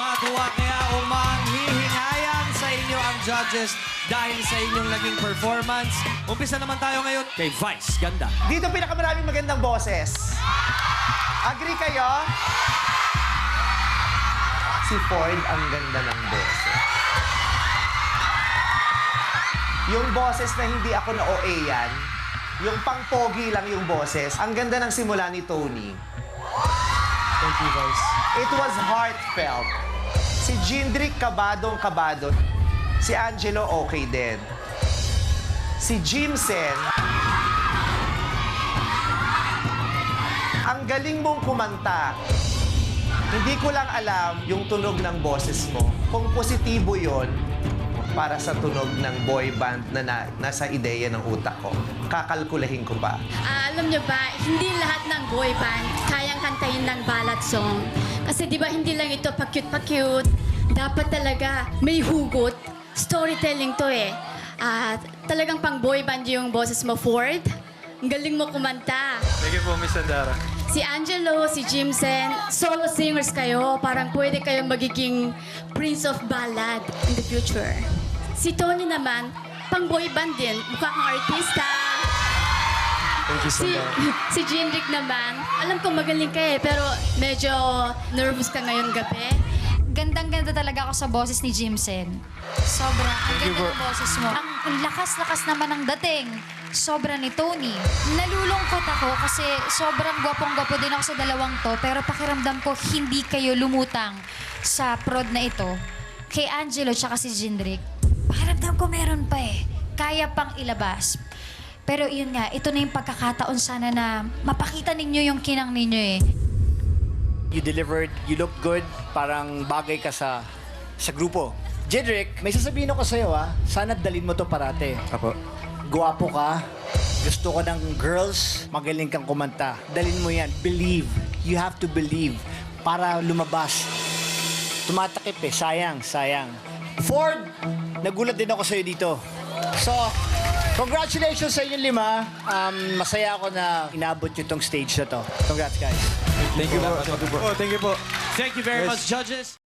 Matuwa kaya umanghihinayang sa inyo ang judges dahil sa inyong naging performance. Umpisa naman tayo ngayon kay Vice. Ganda. Dito pinakamaraming magandang boses. Agree kayo? Si Ford ang ganda ng boses. Yung boses na hindi ako na OA yan, yung pang-pogi lang yung boses, ang ganda ng simula ni Tony. Thank you, Vice. It was heartfelt. Si Jindrik kabadong-kabado. Si Angelo okay din. Si Jimsen, ang galing mong kumanta. Hindi ko lang alam yung tunog ng boses mo. Kung positibo yon para sa tunog ng boy band na nasa ideya ng utak ko. Kakalkulahin ko pa. Alam nyo ba, hindi lahat ng boy band kayang kantahin ng ballad song. Kasi di ba hindi lang ito pa-cute. Dapat talaga may hugot. Storytelling to eh. Talagang pang boy band yung boses mo, Ford. Ang galing mo kumanta. Thank you po, Miss Sandara. Si Angelo, si Jimsen, solo singers kayo. Parang pwede kayong magiging Prince of Ballad in the future. Si Tony naman, pang boy band din. Mukha kang artista. Thank you, Si, Sandara. si Jindrik naman, alam ko magaling ka eh, pero medyo nervous ka ngayon gabi. Gandang-ganda talaga ako sa boses ni Jimsen. Sobra. Ang Thank you ganda po. ng boses mo. Ang lakas-lakas naman ng dating. Sobra ni Tony. Nalulungkot ako kasi sobrang gwapong-gwapo din ako sa dalawang to, pero pakiramdam ko hindi kayo lumutang sa prod na ito. Kay Angelo tsaka si Jindrik, pakiramdam ko meron pa eh. Kaya pang ilabas. Pero yun nga, ito na yung pagkakataon sana na mapakita ninyo yung kinang ninyo eh. You delivered, you look good, parang bagay ka sa grupo. Jedrick, may sasabihin ako sa'yo sana dalin mo to parate. Apo. Guwapo ka, gusto ko ng girls, magaling kang kumanta. Dalin mo yan, believe. You have to believe para lumabas. Tumatakip eh, sayang. Ford, nagulat din ako sa'yo dito. So, congratulations sa inyong 5. Masaya ako na inabot nyo tong stage na to. Congrats, guys. Thank you po. Oh, thank you po. Thank you very much, judges.